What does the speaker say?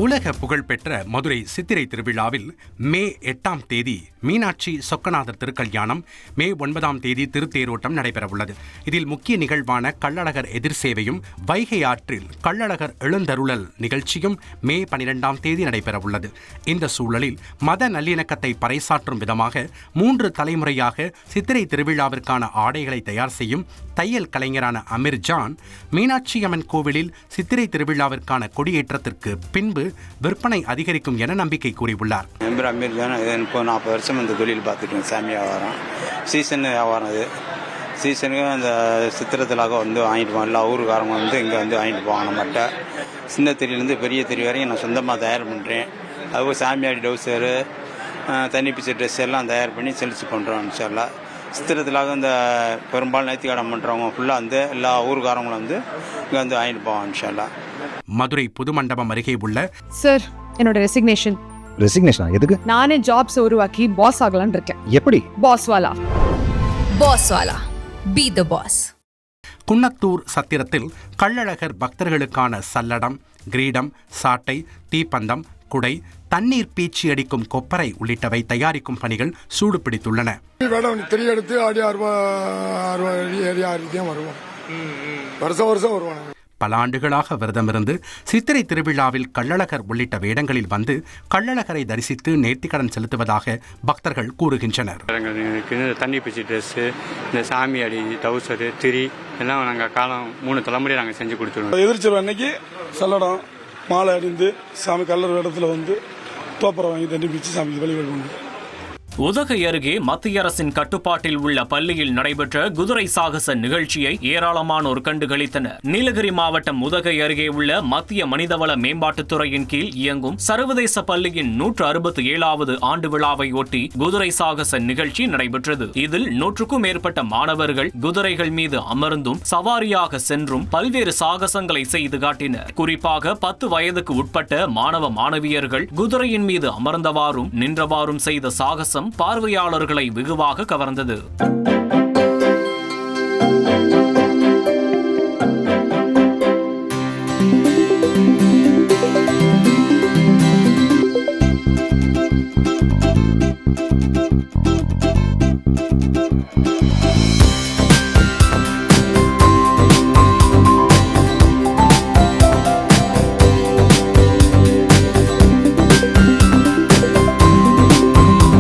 உலக புகழ்பெற்ற மதுரை சித்திரை திருவிழாவில் மே 8ஆம் தேதி மீனாட்சி சொக்கநாதர் திருக்கல்யாணம், மே 9ஆம் தேதி திருத்தேரோட்டம் நடைபெறவுள்ளது. இதில் முக்கிய நிகழ்வான கள்ளழகர் எதிர்சேவையும் வைகை ஆற்றில் கள்ளழகர் எழுந்தருளல் நிகழ்ச்சியும் மே 12ஆம் தேதி நடைபெறவுள்ளது. இந்த சூழலில் மத நல்லிணக்கத்தை பறைசாற்றும் விதமாக 3 தலைமுறையாக சித்திரை திருவிழாவிற்கான ஆடைகளை தயார் செய்யும் தையல் கலைஞரான அமீர் ஜான், மீனாட்சி அம்மன் கோவிலில் சித்திரை திருவிழாவிற்கான கொடியேற்றத்திற்கு பின்பு விற்பனை அதிகரிக்கும் என நம்பிக்கை கூறியுள்ளார். அமீர் ஜான் இப்போ 40 வருஷம் இந்த தொழில் பார்த்துட்டு சாமி வியாபாரம், சீசன் வியாபாரம். அது சீசனுக்கு அந்த சித்திரத்திலாக வந்து வாங்கிட்டு போவோம். எல்லா ஊருக்காரங்க வந்து இங்கே வந்து வாங்கிட்டு போவாங்க. நம்மகிட்ட சின்ன தெருலேருந்து பெரிய தெரு வரைக்கும் நான் சொந்தமாக தயார் பண்ணுறேன். அதுவும் சாமியாடி டவுசரு, தண்ணி பிச்சை ட்ரெஸ் எல்லாம் தயார் பண்ணி செலுத்து பண்ணுறோம். இன்ஷால்லா சித்திரத்திலாக இந்த பெரும்பாலும் நேர்த்திக்கடன் பண்ணுறவங்க ஃபுல்லாக வந்து எல்லா ஊருக்காரங்களும் வந்து இங்கே வந்து வாங்கிட்டு போவாங்க. இன்ஷால்லா மதுரை புது மண்டபம் அருகே உள்ள சார், என்னோட ரெசிக்னேஷன் எதுக்கு? நானே ஜாப்ஸ் உருவாக்கி பாஸ் ஆகலாம்னு இருக்கேன். எப்படி? பாஸ்வாலா பி தி பாஸ். குன்னத்தூர் சத்திரத்தில் கள்ளழகர் பக்தர்களுக்கான சல்லடம், கிரீடம், சாட்டை, தீப்பந்தம், குடை, தண்ணீர் பீச்சி அடிக்கும் கொப்பரை உள்ளிட்டவை தயாரிக்கும் பணிகள் சூடு பிடித்துள்ளன. பல ஆண்டுகளாக விரதமிருந்து சித்திரை திருவிழாவில் கள்ளழகர் உள்ளிட்ட வேடங்களில் வந்து கள்ளழகரை தரிசித்து நேர்த்திக்கடன் செலுத்துவதாக பக்தர்கள் கூறுகின்றனர். தண்ணி பிச்சு ட்ரெஸ்ஸு, இந்த சாமி அடி டவுசரு, திரி எல்லாம் நாங்கள் காலம் 3 தலைமுறை நாங்கள் செஞ்சு கொடுத்துருவோம். எதிர்ச்சிரு அன்னைக்கு சல்லடம் மாலை அணிந்து சாமி கல்லர் இடத்துல வந்து தோப்பரை வாங்கி தண்ணி பிச்சு சாமிக்கு வழிபாடு பண்ணுவோம். உதகை அருகே மத்திய அரசின் கட்டுப்பாட்டில் உள்ள பள்ளியில் நடைபெற்ற குதிரை சாகச நிகழ்ச்சியை ஏராளமானோர் கண்டுகளித்தனர். நீலகிரி மாவட்டம் உதகை அருகே உள்ள மத்திய மனிதவள மேம்பாட்டுத்துறையின் கீழ் இயங்கும் சர்வதேச பள்ளியின் 167வது ஆண்டு விழாவை ஒட்டி குதிரை சாகச நிகழ்ச்சி நடைபெற்றது. இதில் 100க்கும் மேற்பட்ட மாணவர்கள் குதிரைகள் மீது அமர்ந்தும் சவாரியாக சென்றும் பல்வேறு சாகசங்களை செய்து காட்டினர். குறிப்பாக 10 வயதுக்கு உட்பட்ட மாணவ மாணவியர்கள் குதிரையின் மீது அமர்ந்தவாறும் நின்றவாறும் செய்த சாகசம் பார்வையாளர்களை வெகுவாக கவர்ந்தது.